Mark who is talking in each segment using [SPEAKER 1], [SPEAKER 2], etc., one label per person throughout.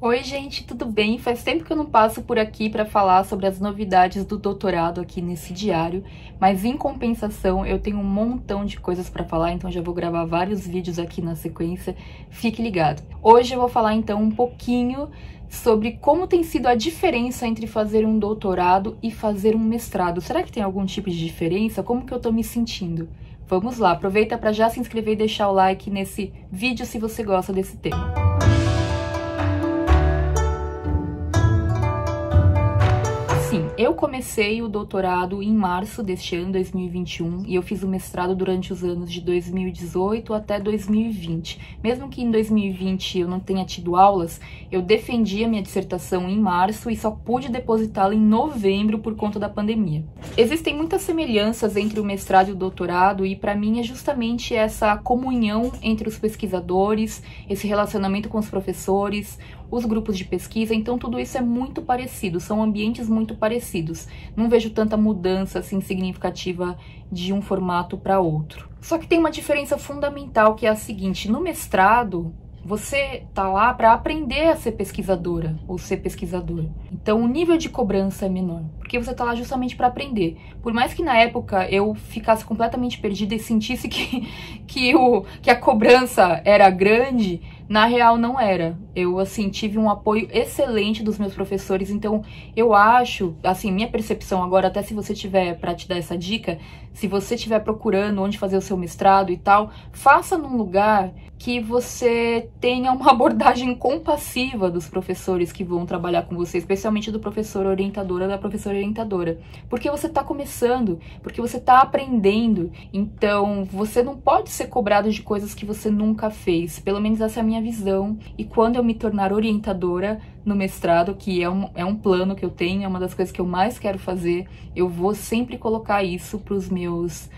[SPEAKER 1] Oi, gente, tudo bem? Faz tempo que eu não passo por aqui para falar sobre as novidades do doutorado aqui nesse diário, mas em compensação eu tenho um montão de coisas para falar, então já vou gravar vários vídeos aqui na sequência, fique ligado. Hoje eu vou falar então um pouquinho sobre como tem sido a diferença entre fazer um doutorado e fazer um mestrado. Será que tem algum tipo de diferença? Como que eu tô me sentindo? Vamos lá, aproveita para já se inscrever e deixar o like nesse vídeo se você gosta desse tema. Sim, eu comecei o doutorado em março deste ano, 2021, e eu fiz o mestrado durante os anos de 2018 até 2020. Mesmo que em 2020 eu não tenha tido aulas, eu defendi a minha dissertação em março e só pude depositá-la em novembro por conta da pandemia. Existem muitas semelhanças entre o mestrado e o doutorado e para mim é justamente essa comunhão entre os pesquisadores, esse relacionamento com os professores, os grupos de pesquisa, então tudo isso é muito parecido, são ambientes muito parecidos. Não vejo tanta mudança assim significativa de um formato para outro. Só que tem uma diferença fundamental que é a seguinte: no mestrado, você tá lá para aprender a ser pesquisadora ou ser pesquisador. Então o nível de cobrança é menor, porque você tá lá justamente para aprender. Por mais que na época eu ficasse completamente perdida e sentisse que a cobrança era grande, na real não era. Eu, assim, tive um apoio excelente dos meus professores, então eu acho, assim, minha percepção agora, até se você tiver, para te dar essa dica, se você estiver procurando onde fazer o seu mestrado e tal, faça num lugar que você tenha uma abordagem compassiva dos professores que vão trabalhar com você, especialmente do professor orientador ou da professora orientadora, porque você está começando, porque você está aprendendo, então você não pode ser cobrado de coisas que você nunca fez, pelo menos essa é a minha visão. E quando eu me tornar orientadora no mestrado, que é um plano que eu tenho, é uma das coisas que eu mais quero fazer, eu vou sempre colocar isso para os meus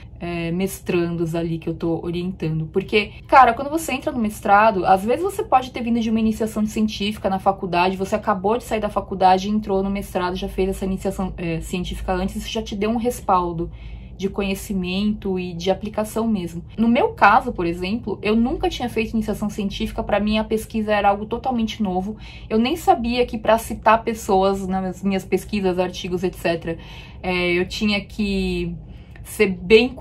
[SPEAKER 1] mestrandos ali que eu tô orientando. Porque, cara, quando você entra no mestrado, às vezes você pode ter vindo de uma iniciação científica na faculdade, você acabou de sair da faculdade e entrou no mestrado, já fez essa iniciação científica antes, isso já te deu um respaldo de conhecimento e de aplicação mesmo. No meu caso, por exemplo, eu nunca tinha feito iniciação científica, para mim a pesquisa era algo totalmente novo, eu nem sabia que para citar pessoas nas minhas pesquisas, artigos, etc., eu tinha que ser bem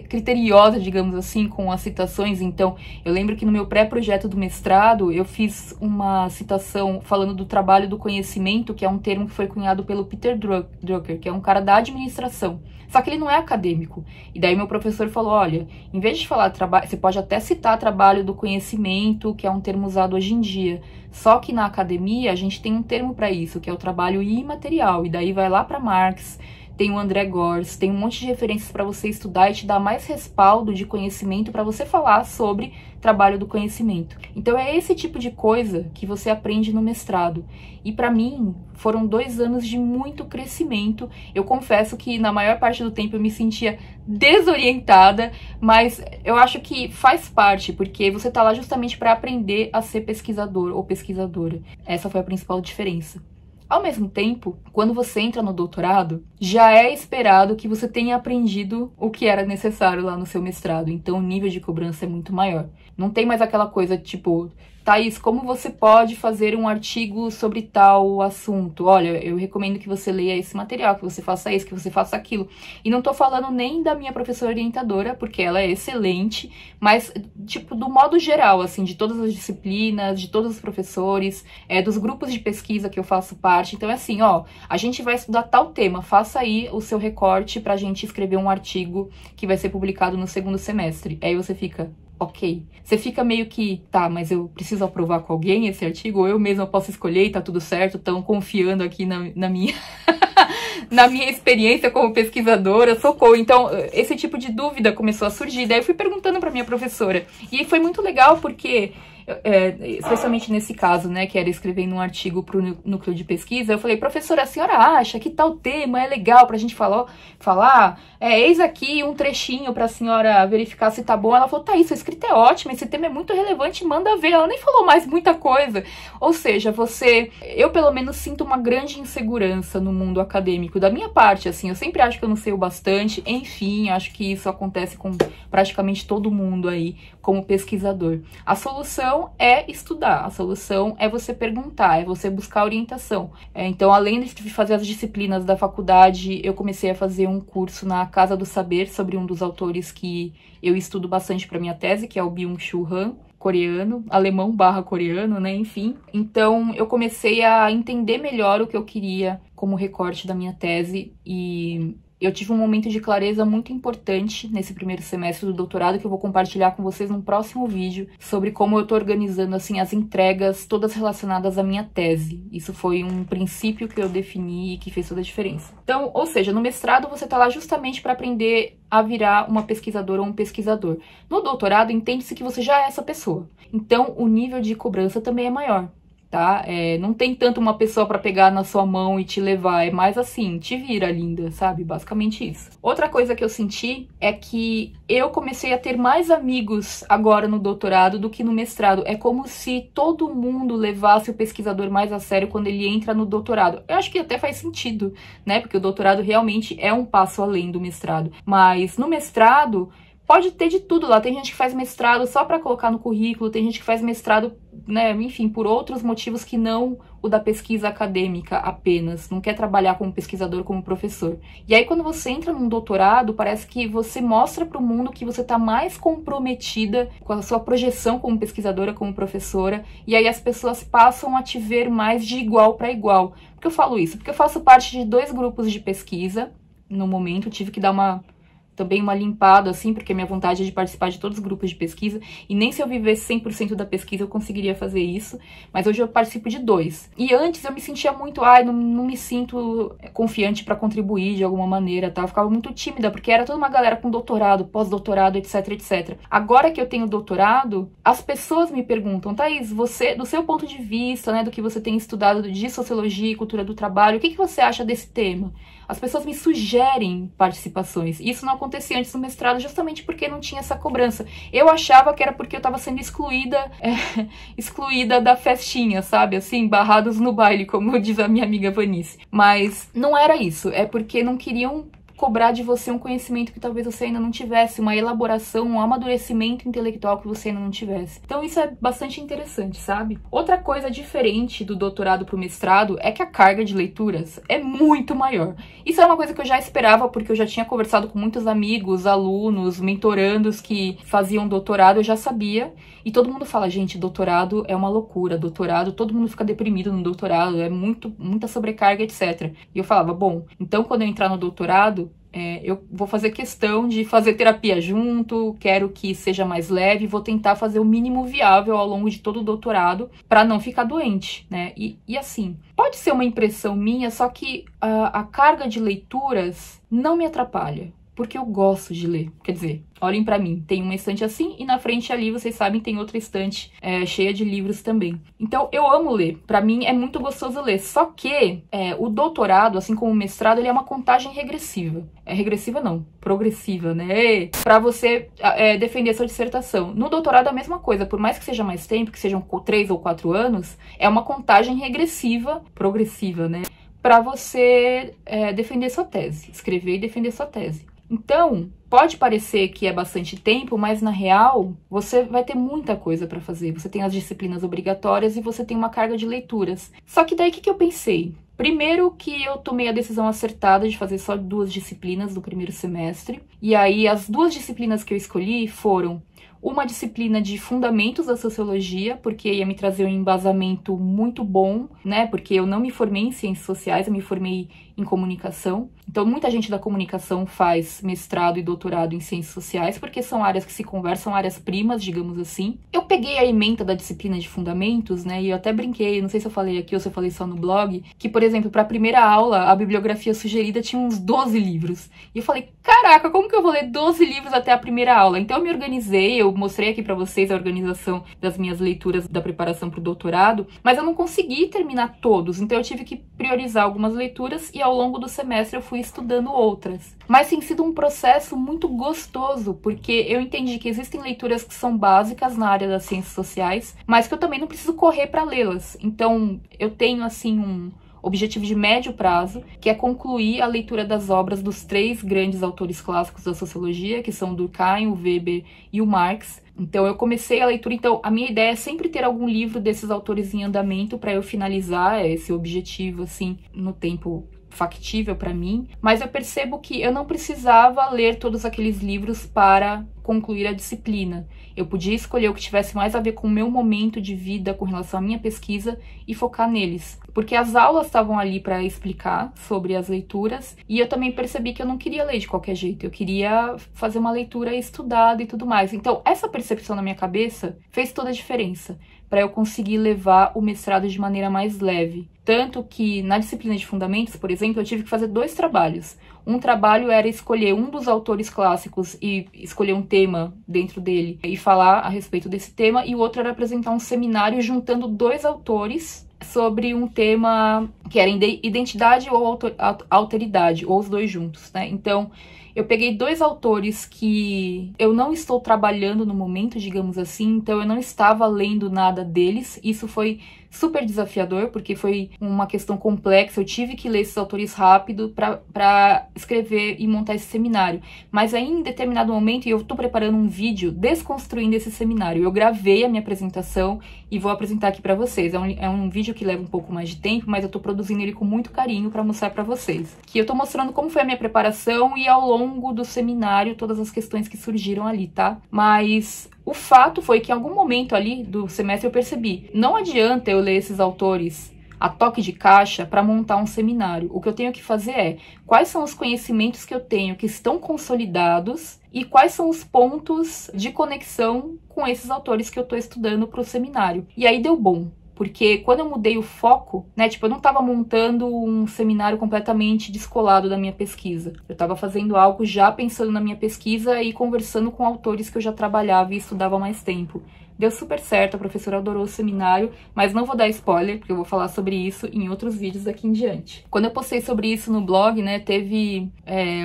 [SPEAKER 1] criteriosa, digamos assim, com as citações. Então, eu lembro que no meu pré-projeto do mestrado, eu fiz uma citação falando do trabalho do conhecimento, que é um termo que foi cunhado pelo Peter Drucker, que é um cara da administração. Só que ele não é acadêmico. E daí meu professor falou, olha, em vez de falar trabalho, você pode até citar trabalho do conhecimento, que é um termo usado hoje em dia. Só que na academia a gente tem um termo para isso, que é o trabalho imaterial. E daí vai lá para Marx, tem o André Gorz, tem um monte de referências para você estudar e te dar mais respaldo de conhecimento para você falar sobre trabalho do conhecimento. Então é esse tipo de coisa que você aprende no mestrado. E para mim foram 2 anos de muito crescimento. Eu confesso que na maior parte do tempo eu me sentia desorientada, mas eu acho que faz parte, porque você tá lá justamente para aprender a ser pesquisador ou pesquisadora. Essa foi a principal diferença. Ao mesmo tempo, quando você entra no doutorado, já é esperado que você tenha aprendido o que era necessário lá no seu mestrado, então o nível de cobrança é muito maior. Não tem mais aquela coisa tipo, Thaís, como você pode fazer um artigo sobre tal assunto? Olha, eu recomendo que você leia esse material, que você faça isso, que você faça aquilo. E não tô falando nem da minha professora orientadora, porque ela é excelente, mas, tipo, do modo geral, assim, de todas as disciplinas, de todos os professores, dos grupos de pesquisa que eu faço parte. Então é assim, ó, a gente vai estudar tal tema, faça aí o seu recorte pra gente escrever um artigo que vai ser publicado no 2º semestre. Aí você fica... ok. Você fica meio que, tá, mas eu preciso aprovar com alguém esse artigo, ou eu mesma posso escolher e tá tudo certo, estão confiando aqui na minha na minha experiência como pesquisadora, socorro. Então, esse tipo de dúvida começou a surgir, daí eu fui perguntando pra minha professora, e foi muito legal porque... especialmente nesse caso, né, que era escrevendo um artigo para o núcleo de pesquisa, eu falei, professora, a senhora acha que tal tema é legal pra gente falar? Eis aqui um trechinho pra senhora verificar se tá bom. Ela falou, tá, isso, a escrita é ótima, esse tema é muito relevante, manda ver. Ela nem falou mais muita coisa. Ou seja, eu pelo menos sinto uma grande insegurança no mundo acadêmico, da minha parte, assim, eu sempre acho que eu não sei o bastante, enfim, acho que isso acontece com praticamente todo mundo aí, como pesquisador. A solução solução é estudar, a solução é você perguntar, é você buscar orientação. Então, além de fazer as disciplinas da faculdade, eu comecei a fazer um curso na Casa do Saber sobre um dos autores que eu estudo bastante para minha tese, que é o Byung-Chul Han, coreano, alemão/coreano, né, enfim. Então, eu comecei a entender melhor o que eu queria como recorte da minha tese e eu tive um momento de clareza muito importante nesse primeiro semestre do doutorado que eu vou compartilhar com vocês num próximo vídeo sobre como eu tô organizando, assim, as entregas todas relacionadas à minha tese. Isso foi um princípio que eu defini e que fez toda a diferença. Então, ou seja, no mestrado você tá lá justamente para aprender a virar uma pesquisadora ou um pesquisador. No doutorado, entende-se que você já é essa pessoa. Então, o nível de cobrança também é maior. Tá? Não tem tanto uma pessoa para pegar na sua mão e te levar, é mais assim, te vira, linda, sabe? Basicamente isso. Outra coisa que eu senti é que eu comecei a ter mais amigos agora no doutorado do que no mestrado. É como se todo mundo levasse o pesquisador mais a sério quando ele entra no doutorado. Eu acho que até faz sentido, né? Porque o doutorado realmente é um passo além do mestrado. Mas no mestrado pode ter de tudo lá. Tem gente que faz mestrado só para colocar no currículo, tem gente que faz mestrado, né, enfim, por outros motivos que não o da pesquisa acadêmica apenas. Não quer trabalhar como pesquisador, como professor. E aí, quando você entra num doutorado, parece que você mostra para o mundo que você está mais comprometida com a sua projeção como pesquisadora, como professora. E aí as pessoas passam a te ver mais de igual para igual. Por que eu falo isso? Porque eu faço parte de 2 grupos de pesquisa. No momento, tive que dar também uma limpada, assim, porque minha vontade é de participar de todos os grupos de pesquisa, e nem se eu vivesse 100% da pesquisa eu conseguiria fazer isso, mas hoje eu participo de 2. E antes eu me sentia muito, não me sinto confiante para contribuir de alguma maneira, tá? Eu ficava muito tímida, porque era toda uma galera com doutorado, pós-doutorado, etc, etc. Agora que eu tenho doutorado, as pessoas me perguntam, Thaís, você, do seu ponto de vista, né, do que você tem estudado de sociologia e cultura do trabalho, o que você acha desse tema? As pessoas me sugerem participações. Isso não acontecia antes do mestrado justamente porque não tinha essa cobrança. Eu achava que era porque eu estava sendo excluída da festinha, sabe? Assim, barrados no baile, como diz a minha amiga Vanice. Mas não era isso. É porque não queriam cobrar de você um conhecimento que talvez você ainda não tivesse, uma elaboração, um amadurecimento intelectual que você ainda não tivesse. Então isso é bastante interessante, sabe? Outra coisa diferente do doutorado pro mestrado é que a carga de leituras é muito maior. Isso é uma coisa que eu já esperava, porque eu já tinha conversado com muitos amigos, alunos, mentorandos que faziam doutorado, eu já sabia. E todo mundo fala, gente, doutorado é uma loucura, doutorado, todo mundo fica deprimido no doutorado, é muita sobrecarga, etc. E eu falava, bom, então quando eu entrar no doutorado, eu vou fazer questão de fazer terapia junto, quero que seja mais leve, vou tentar fazer o mínimo viável ao longo de todo o doutorado para não ficar doente, né? E assim, pode ser uma impressão minha, só que a carga de leituras não me atrapalha. Porque eu gosto de ler. Quer dizer, olhem pra mim, tem uma estante assim e na frente ali, vocês sabem, tem outra estante cheia de livros também. Então, eu amo ler. Pra mim, é muito gostoso ler. Só que o doutorado, assim como o mestrado, ele é uma contagem regressiva. Regressiva não, progressiva, né? Pra você defender sua dissertação. No doutorado é a mesma coisa. Por mais que seja mais tempo, que sejam 3 ou 4 anos, é uma contagem regressiva, progressiva, né? Pra você defender sua tese. Escrever e defender sua tese. Então, pode parecer que é bastante tempo, mas na real, você vai ter muita coisa para fazer. Você tem as disciplinas obrigatórias e você tem uma carga de leituras. Só que daí, o que eu pensei? Primeiro que eu tomei a decisão acertada de fazer só 2 disciplinas no primeiro semestre. E aí, as 2 disciplinas que eu escolhi foram uma disciplina de fundamentos da sociologia, porque ia me trazer um embasamento muito bom, né? Porque eu não me formei em ciências sociais, eu me formei em comunicação. Então, muita gente da comunicação faz mestrado e doutorado em ciências sociais, porque são áreas que se conversam, áreas primas, digamos assim. Eu peguei a ementa da disciplina de fundamentos, né? E eu até brinquei, não sei se eu falei aqui ou se eu falei só no blog, que, por exemplo, para a primeira aula, a bibliografia sugerida tinha uns 12 livros. E eu falei, caraca, como que eu vou ler 12 livros até a primeira aula? Então, eu me organizei, eu mostrei aqui para vocês a organização das minhas leituras da preparação para o doutorado, mas eu não consegui terminar todos, então eu tive que priorizar algumas leituras e ao longo do semestre eu fui estudando outras. Mas tem sido um processo muito gostoso, porque eu entendi que existem leituras que são básicas na área das ciências sociais, mas que eu também não preciso correr para lê-las. Então, eu tenho, assim, objetivo de médio prazo, que é concluir a leitura das obras dos 3 grandes autores clássicos da sociologia, que são Durkheim, o Weber e o Marx. Então eu comecei a leitura, então a minha ideia é sempre ter algum livro desses autores em andamento para eu finalizar esse objetivo assim no tempo factível para mim, mas eu percebo que eu não precisava ler todos aqueles livros para concluir a disciplina. Eu podia escolher o que tivesse mais a ver com o meu momento de vida com relação à minha pesquisa e focar neles. Porque as aulas estavam ali para explicar sobre as leituras e eu também percebi que eu não queria ler de qualquer jeito. Eu queria fazer uma leitura estudada e tudo mais. Então, essa percepção na minha cabeça fez toda a diferença para eu conseguir levar o mestrado de maneira mais leve. Tanto que na disciplina de fundamentos, por exemplo, eu tive que fazer 2 trabalhos. Um trabalho era escolher um dos autores clássicos e escolher um tema dentro dele e falar a respeito desse tema, e o outro era apresentar um seminário juntando 2 autores sobre um tema que era identidade ou alteridade, ou os 2 juntos, né? Então, eu peguei 2 autores que eu não estou trabalhando no momento, digamos assim, então eu não estava lendo nada deles. Isso foi super desafiador, porque foi uma questão complexa, eu tive que ler esses autores rápido para escrever e montar esse seminário. Mas aí, em determinado momento, eu estou preparando um vídeo desconstruindo esse seminário. Eu gravei a minha apresentação e vou apresentar aqui para vocês. É um vídeo que leva um pouco mais de tempo, mas eu estou produzindo ele com muito carinho para mostrar para vocês. Que eu estou mostrando como foi a minha preparação e ao longo do seminário todas as questões que surgiram ali, tá? Mas o fato foi que em algum momento ali do semestre eu percebi, não adianta eu ler esses autores a toque de caixa para montar um seminário. O que eu tenho que fazer é, quais são os conhecimentos que eu tenho que estão consolidados e quais são os pontos de conexão com esses autores que eu estou estudando para o seminário. E aí deu bom. Porque quando eu mudei o foco, né, tipo, eu não estava montando um seminário completamente descolado da minha pesquisa. Eu estava fazendo algo já pensando na minha pesquisa e conversando com autores que eu já trabalhava e estudava há mais tempo. Deu super certo, a professora adorou o seminário, mas não vou dar spoiler, porque eu vou falar sobre isso em outros vídeos daqui em diante. Quando eu postei sobre isso no blog, né, teve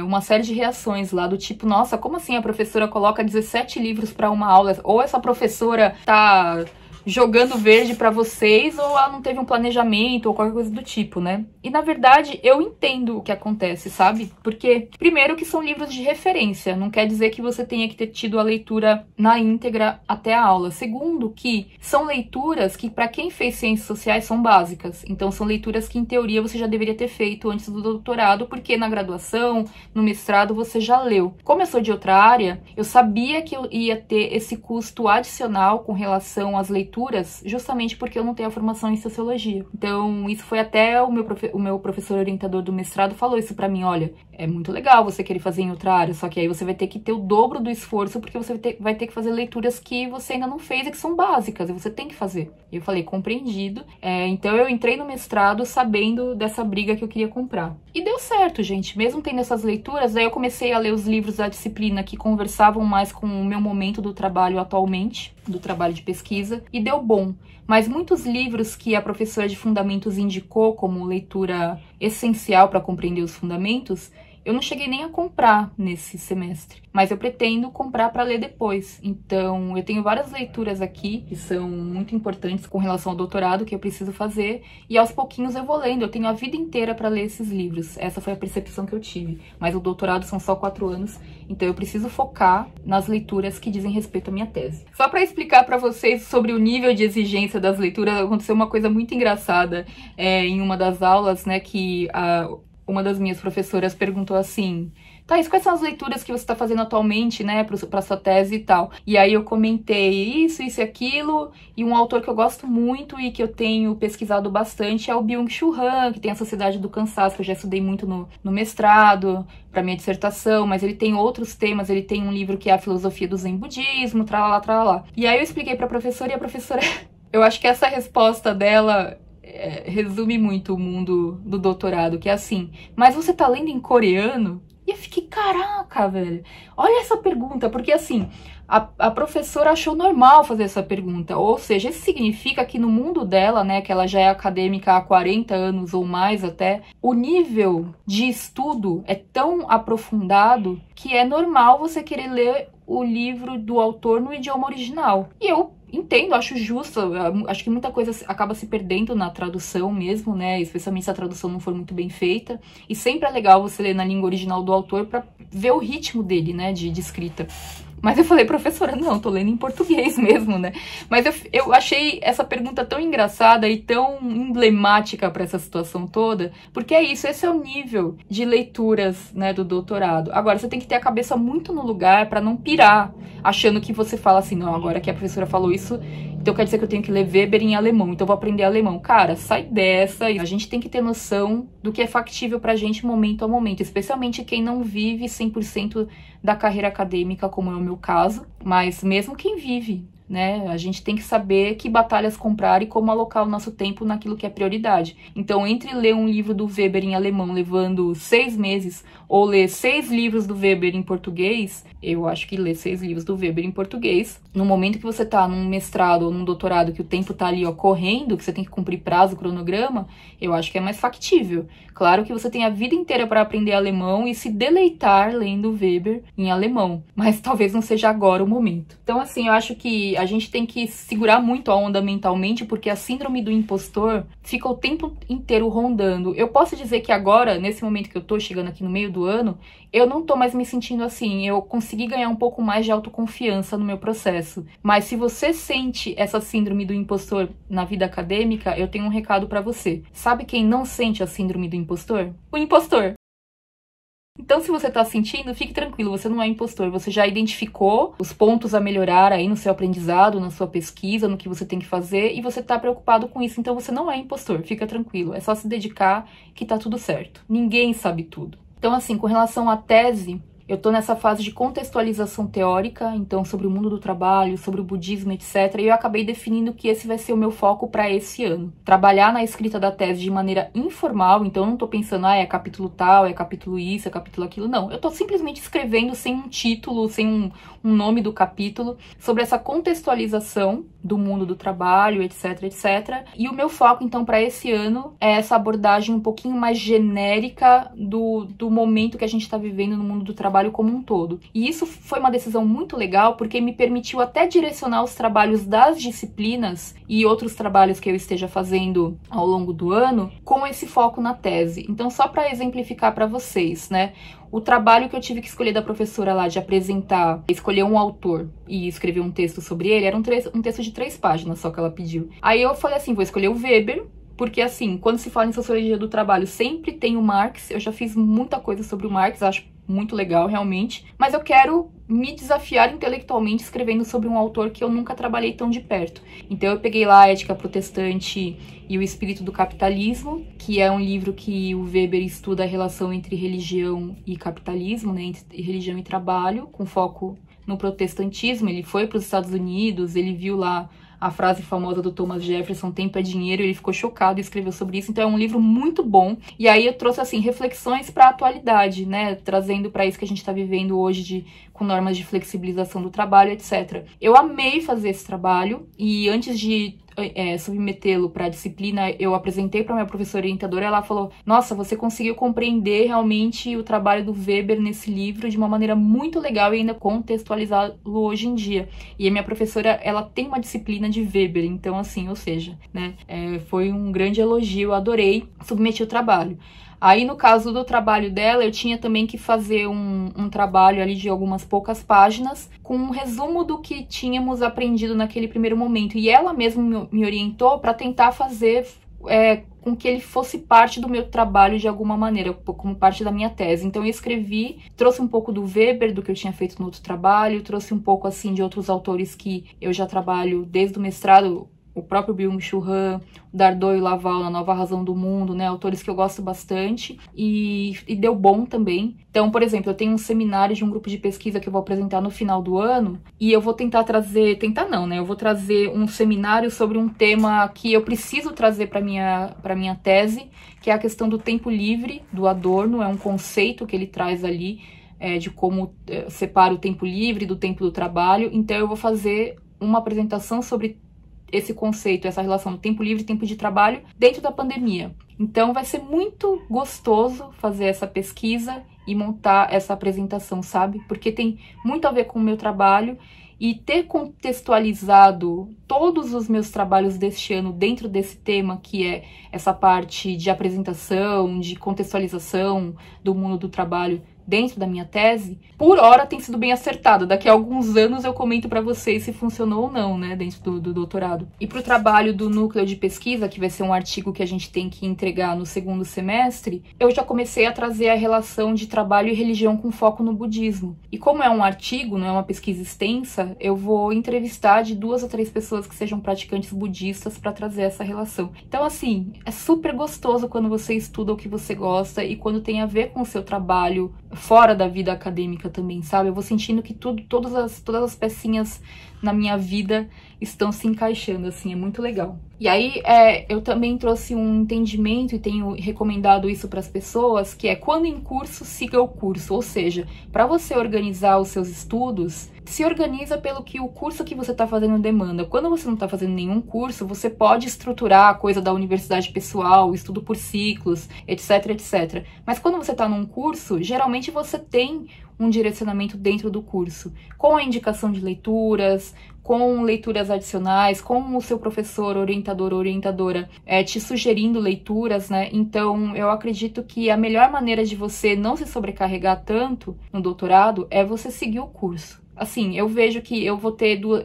[SPEAKER 1] uma série de reações lá, do tipo, nossa, como assim a professora coloca 17 livros para uma aula? Ou essa professora tá jogando verde pra vocês, ou ela não teve um planejamento, ou qualquer coisa do tipo, né? E, na verdade, eu entendo o que acontece, sabe? Porque, primeiro, que são livros de referência, não quer dizer que você tenha que ter tido a leitura na íntegra até a aula. Segundo, que são leituras que, pra quem fez ciências sociais, são básicas. Então, são leituras que, em teoria, você já deveria ter feito antes do doutorado, porque na graduação, no mestrado, você já leu. Como eu sou de outra área, eu sabia que eu ia ter esse custo adicional com relação às leituras, justamente porque eu não tenho a formação em sociologia. Então, isso foi até o meu professor orientador do mestrado falou isso pra mim, olha, é muito legal você querer fazer em outra área, só que aí você vai ter que ter o dobro do esforço, porque você vai ter que fazer leituras que você ainda não fez e que são básicas, e você tem que fazer. E eu falei, compreendido. Então, eu entrei no mestrado sabendo dessa briga que eu queria comprar. E deu certo, gente. Mesmo tendo essas leituras, aí eu comecei a ler os livros da disciplina que conversavam mais com o meu momento do trabalho atualmente, do trabalho de pesquisa, e deu bom. Mas muitos livros que a professora de fundamentos indicou como leitura essencial para compreender os fundamentos, eu não cheguei nem a comprar nesse semestre, mas eu pretendo comprar para ler depois. Então, eu tenho várias leituras aqui que são muito importantes com relação ao doutorado que eu preciso fazer, e aos pouquinhos eu vou lendo. Eu tenho a vida inteira para ler esses livros. Essa foi a percepção que eu tive. Mas o doutorado são só 4 anos, então eu preciso focar nas leituras que dizem respeito à minha tese. Só para explicar para vocês sobre o nível de exigência das leituras, aconteceu uma coisa muito engraçada em uma das aulas, né, que uma das minhas professoras perguntou assim, Thaís, quais são as leituras que você está fazendo atualmente, né, para sua tese e tal? E aí eu comentei isso e aquilo, e um autor que eu gosto muito e que eu tenho pesquisado bastante é o Byung-Chul Han, que tem a Sociedade do Cansaço, que eu já estudei muito no mestrado, para minha dissertação, mas ele tem outros temas, ele tem um livro que é a Filosofia do Zen Budismo, tralala, tralala. E aí eu expliquei para a professora, e a professora, eu acho que essa resposta dela resume muito o mundo do doutorado, que é assim, mas você tá lendo em coreano? E eu fiquei, caraca, velho, olha essa pergunta, porque assim, a professora achou normal fazer essa pergunta, ou seja, isso significa que no mundo dela, né, que ela já é acadêmica há 40 anos ou mais até, o nível de estudo é tão aprofundado que é normal você querer ler o livro do autor no idioma original. E eu entendo, acho justo, acho que muita coisa acaba se perdendo na tradução mesmo, né, especialmente se a tradução não for muito bem feita, e sempre é legal você ler na língua original do autor para ver o ritmo dele, né, de escrita. Mas eu falei, professora, não, tô lendo em português mesmo, né? Mas eu achei essa pergunta tão engraçada e tão emblemática para essa situação toda, porque é isso, esse é o nível de leituras, né, do doutorado. Agora, você tem que ter a cabeça muito no lugar para não pirar, achando que você fala assim, não, agora que a professora falou isso, então quer dizer que eu tenho que ler Weber em alemão, então eu vou aprender alemão. Cara, sai dessa. A gente tem que ter noção do que é factível pra gente momento a momento, especialmente quem não vive 100% da carreira acadêmica, como é o meu caso, mas mesmo quem vive, né? A gente tem que saber que batalhas comprar e como alocar o nosso tempo naquilo que é prioridade. Então, entre ler um livro do Weber em alemão levando 6 meses ou ler 6 livros do Weber em português, eu acho que ler 6 livros do Weber em português, no momento que você tá num mestrado ou num doutorado, que o tempo tá ali, ó, correndo, que você tem que cumprir prazo, cronograma, eu acho que é mais factível. Claro que você tem a vida inteira para aprender alemão e se deleitar lendo Weber em alemão, mas talvez não seja agora o momento. Então, assim, eu acho que a gente tem que segurar muito a onda mentalmente, porque a síndrome do impostor fica o tempo inteiro rondando. Eu posso dizer que agora, nesse momento que eu tô chegando aqui no meio do ano, eu não tô mais me sentindo assim, eu consegui ganhar um pouco mais de autoconfiança no meu processo. Mas se você sente essa síndrome do impostor na vida acadêmica, eu tenho um recado pra você. Sabe quem não sente a síndrome do impostor? O impostor! Então, se você tá sentindo, fique tranquilo, você não é impostor, você já identificou os pontos a melhorar aí no seu aprendizado, na sua pesquisa, no que você tem que fazer, e você tá preocupado com isso, então você não é impostor, fica tranquilo, é só se dedicar que tá tudo certo. Ninguém sabe tudo. Então, assim, com relação à tese, eu tô nessa fase de contextualização teórica, então sobre o mundo do trabalho, sobre o budismo, etc. E eu acabei definindo que esse vai ser o meu foco para esse ano. Trabalhar na escrita da tese de maneira informal, então eu não tô pensando, é capítulo tal, é capítulo isso, é capítulo aquilo. Não, eu tô simplesmente escrevendo sem um título, sem um nome do capítulo, sobre essa contextualização do mundo do trabalho, etc, etc. E o meu foco, então, para esse ano é essa abordagem um pouquinho mais genérica do momento que a gente está vivendo no mundo do trabalho como um todo. E isso foi uma decisão muito legal, porque me permitiu até direcionar os trabalhos das disciplinas e outros trabalhos que eu esteja fazendo ao longo do ano com esse foco na tese. Então, só para exemplificar para vocês, né? O trabalho que eu tive que escolher da professora lá de apresentar, escolher um autor e escrever um texto sobre ele, era um texto de 3 páginas só que ela pediu. Aí eu falei assim, vou escolher o Weber, porque assim, quando se fala em sociologia do trabalho, sempre tem o Marx. Eu já fiz muita coisa sobre o Marx, acho muito legal realmente, mas eu quero me desafiar intelectualmente escrevendo sobre um autor que eu nunca trabalhei tão de perto. Então eu peguei lá a Ética Protestante e o Espírito do Capitalismo, que é um livro que o Weber estuda a relação entre religião e capitalismo, né, entre religião e trabalho, com foco no protestantismo. Ele foi para os Estados Unidos, ele viu lá a frase famosa do Thomas Jefferson, tempo é dinheiro, ele ficou chocado e escreveu sobre isso. Então é um livro muito bom. E aí eu trouxe, assim, reflexões para a atualidade, né, trazendo para isso que a gente está vivendo hoje com normas de flexibilização do trabalho, etc. Eu amei fazer esse trabalho e antes de submetê-lo para a disciplina, eu apresentei para minha professora orientadora, ela falou, nossa, você conseguiu compreender realmente o trabalho do Weber nesse livro de uma maneira muito legal e ainda contextualizá-lo hoje em dia. E a minha professora, ela tem uma disciplina de Weber, então assim, ou seja, né, foi um grande elogio, eu adorei, submeti o trabalho. Aí, no caso do trabalho dela, eu tinha também que fazer um trabalho ali de algumas poucas páginas com um resumo do que tínhamos aprendido naquele primeiro momento. E ela mesma me orientou para tentar fazer com que ele fosse parte do meu trabalho de alguma maneira, como parte da minha tese. Então eu escrevi, trouxe um pouco do Weber, do que eu tinha feito no outro trabalho, trouxe um pouco assim de outros autores que eu já trabalho desde o mestrado, o próprio Byung-Chul Han, o Dardot e o Laval na Nova Razão do Mundo, né, autores que eu gosto bastante, e deu bom também. Então, por exemplo, eu tenho um seminário de um grupo de pesquisa que eu vou apresentar no final do ano, e eu vou eu vou trazer um seminário sobre um tema que eu preciso trazer para minha tese, que é a questão do tempo livre, do Adorno, é um conceito que ele traz ali, de como separa o tempo livre do tempo do trabalho. Então eu vou fazer uma apresentação sobre esse conceito, essa relação do tempo livre e tempo de trabalho dentro da pandemia. Então vai ser muito gostoso fazer essa pesquisa e montar essa apresentação, sabe? Porque tem muito a ver com o meu trabalho e ter contextualizado todos os meus trabalhos deste ano dentro desse tema, que é essa parte de apresentação, de contextualização do mundo do trabalho dentro da minha tese, por hora tem sido bem acertado. Daqui a alguns anos eu comento para vocês se funcionou ou não, né, dentro do doutorado. E para o trabalho do núcleo de pesquisa, que vai ser um artigo que a gente tem que entregar no segundo semestre, eu já comecei a trazer a relação de trabalho e religião com foco no budismo. E como é um artigo, não é uma pesquisa extensa, eu vou entrevistar de 2 ou 3 pessoas que sejam praticantes budistas para trazer essa relação. Então, assim, é super gostoso quando você estuda o que você gosta e quando tem a ver com o seu trabalho fora da vida acadêmica também, sabe? Eu vou sentindo que todas as pecinhas na minha vida estão se encaixando, assim, é muito legal. E aí, eu também trouxe um entendimento e tenho recomendado isso para as pessoas, que é quando em curso, siga o curso. Ou seja, para você organizar os seus estudos, se organiza pelo que o curso que você está fazendo demanda. Quando você não está fazendo nenhum curso, você pode estruturar a coisa da universidade pessoal, estudo por ciclos, etc, etc. Mas quando você está num curso, geralmente você tem um direcionamento dentro do curso, com a indicação de leituras, com leituras adicionais, com o seu professor, orientador ou orientadora te sugerindo leituras, né? Então, eu acredito que a melhor maneira de você não se sobrecarregar tanto no doutorado é você seguir o curso. Assim, eu vejo que eu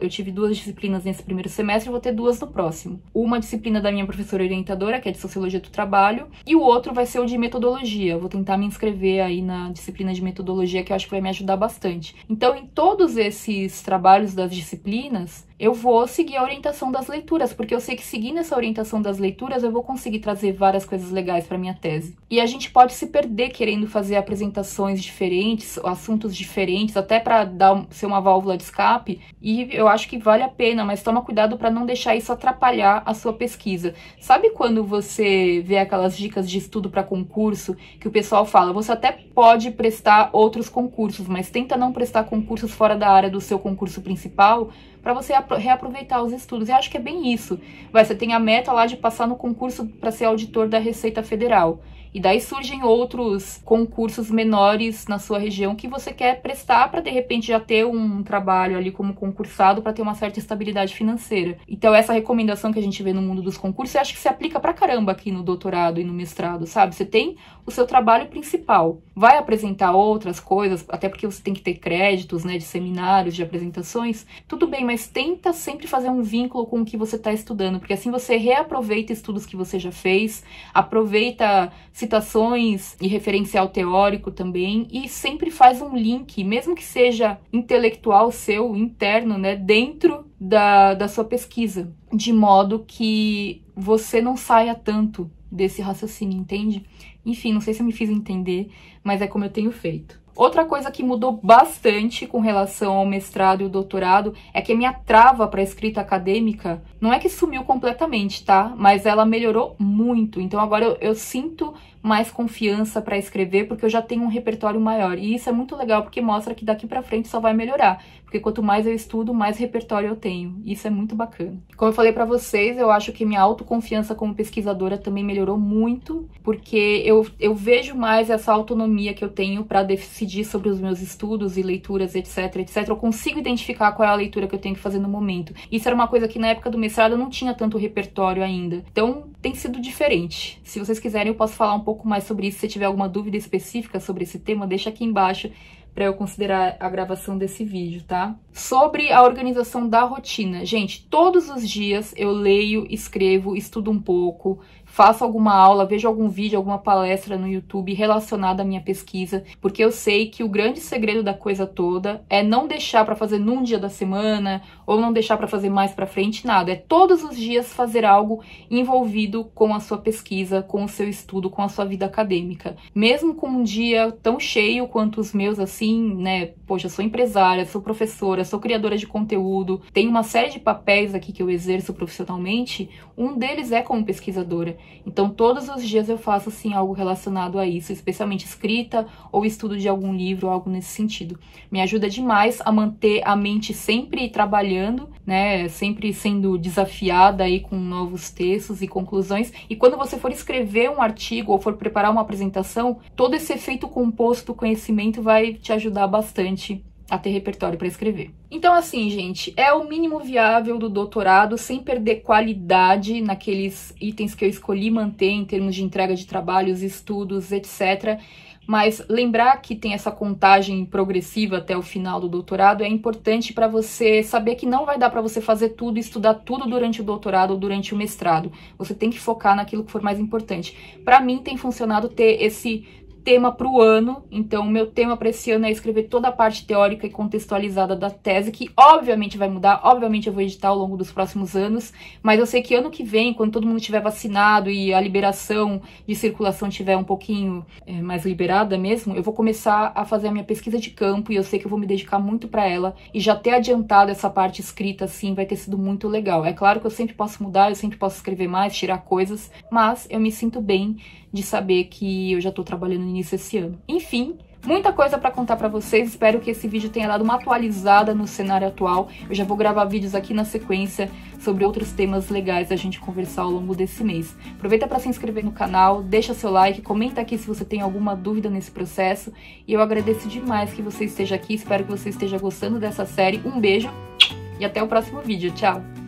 [SPEAKER 1] tive 2 disciplinas nesse primeiro semestre, eu vou ter 2 no próximo. Uma disciplina da minha professora orientadora, que é de Sociologia do Trabalho, e o outro vai ser o de Metodologia. Eu vou tentar me inscrever aí na disciplina de Metodologia, que eu acho que vai me ajudar bastante. Então, em todos esses trabalhos das disciplinas, eu vou seguir a orientação das leituras, porque eu sei que seguindo essa orientação das leituras, eu vou conseguir trazer várias coisas legais para minha tese. E a gente pode se perder querendo fazer apresentações diferentes, assuntos diferentes, até para ser uma válvula de escape, e eu acho que vale a pena, mas toma cuidado para não deixar isso atrapalhar a sua pesquisa. Sabe quando você vê aquelas dicas de estudo para concurso, que o pessoal fala, você até pode prestar outros concursos, mas tenta não prestar concursos fora da área do seu concurso principal, para você reaproveitar os estudos. Eu acho que é bem isso. Você tem a meta lá de passar no concurso para ser auditor da Receita Federal. E daí surgem outros concursos menores na sua região que você quer prestar para, de repente, já ter um trabalho ali como concursado para ter uma certa estabilidade financeira. Então, essa recomendação que a gente vê no mundo dos concursos, eu acho que se aplica pra caramba aqui no doutorado e no mestrado, sabe? Você tem o seu trabalho principal. Vai apresentar outras coisas, até porque você tem que ter créditos, né, de seminários, de apresentações. Tudo bem, mas tenta sempre fazer um vínculo com o que você está estudando, porque assim você reaproveita estudos que você já fez, aproveita citações e referencial teórico também, e sempre faz um link, mesmo que seja intelectual seu, interno, né, dentro da sua pesquisa, de modo que você não saia tanto desse raciocínio, entende? Enfim, não sei se eu me fiz entender, mas é como eu tenho feito. Outra coisa que mudou bastante com relação ao mestrado e o doutorado é que a minha trava para escrita acadêmica não é que sumiu completamente, tá? Mas ela melhorou muito. Então agora eu sinto mais confiança para escrever porque eu já tenho um repertório maior. E isso é muito legal porque mostra que daqui para frente só vai melhorar. Porque quanto mais eu estudo, mais repertório eu tenho. Isso é muito bacana. Como eu falei para vocês, eu acho que minha autoconfiança como pesquisadora também melhorou muito, porque eu vejo mais essa autonomia que eu tenho para decidir sobre os meus estudos e leituras, etc, etc. Eu consigo identificar qual é a leitura que eu tenho que fazer no momento. Isso era uma coisa que na época do mestrado eu não tinha tanto repertório ainda. Então, tem sido diferente. Se vocês quiserem, eu posso falar um pouco mais sobre isso. Se tiver alguma dúvida específica sobre esse tema, deixa aqui embaixo para eu considerar a gravação desse vídeo, tá? Sobre a organização da rotina. Gente, todos os dias eu leio, escrevo, estudo um pouco, faço alguma aula, vejo algum vídeo, alguma palestra no YouTube relacionada à minha pesquisa, porque eu sei que o grande segredo da coisa toda é não deixar para fazer num dia da semana, ou não deixar para fazer mais para frente, nada. É todos os dias fazer algo envolvido com a sua pesquisa, com o seu estudo, com a sua vida acadêmica. Mesmo com um dia tão cheio quanto os meus, assim, né? Poxa, eu sou empresária, sou professora, sou criadora de conteúdo, tenho uma série de papéis aqui que eu exerço profissionalmente, um deles é como pesquisadora. Então, todos os dias eu faço, sim, algo relacionado a isso, especialmente escrita ou estudo de algum livro, algo nesse sentido. Me ajuda demais a manter a mente sempre trabalhando, né, sempre sendo desafiada aí com novos textos e conclusões. E quando você for escrever um artigo ou for preparar uma apresentação, todo esse efeito composto do conhecimento vai te ajudar bastante a ter repertório para escrever. Então, assim, gente, é o mínimo viável do doutorado, sem perder qualidade naqueles itens que eu escolhi manter em termos de entrega de trabalhos, estudos, etc. Mas lembrar que tem essa contagem progressiva até o final do doutorado é importante para você saber que não vai dar para você fazer tudo, estudar tudo durante o doutorado ou durante o mestrado. Você tem que focar naquilo que for mais importante. Para mim tem funcionado ter esse tema para o ano, então o meu tema para esse ano é escrever toda a parte teórica e contextualizada da tese, que obviamente vai mudar, obviamente eu vou editar ao longo dos próximos anos, mas eu sei que ano que vem, quando todo mundo estiver vacinado e a liberação de circulação estiver um pouquinho mais liberada mesmo, eu vou começar a fazer a minha pesquisa de campo e eu sei que eu vou me dedicar muito para ela, e já ter adiantado essa parte escrita assim vai ter sido muito legal. É claro que eu sempre posso mudar, eu sempre posso escrever mais, tirar coisas, mas eu me sinto bem de saber que eu já tô trabalhando no início desse ano. Enfim, muita coisa para contar para vocês, espero que esse vídeo tenha dado uma atualizada no cenário atual. Eu já vou gravar vídeos aqui na sequência sobre outros temas legais da gente conversar ao longo desse mês. Aproveita para se inscrever no canal, deixa seu like, comenta aqui se você tem alguma dúvida nesse processo, e eu agradeço demais que você esteja aqui, espero que você esteja gostando dessa série. Um beijo e até o próximo vídeo, tchau!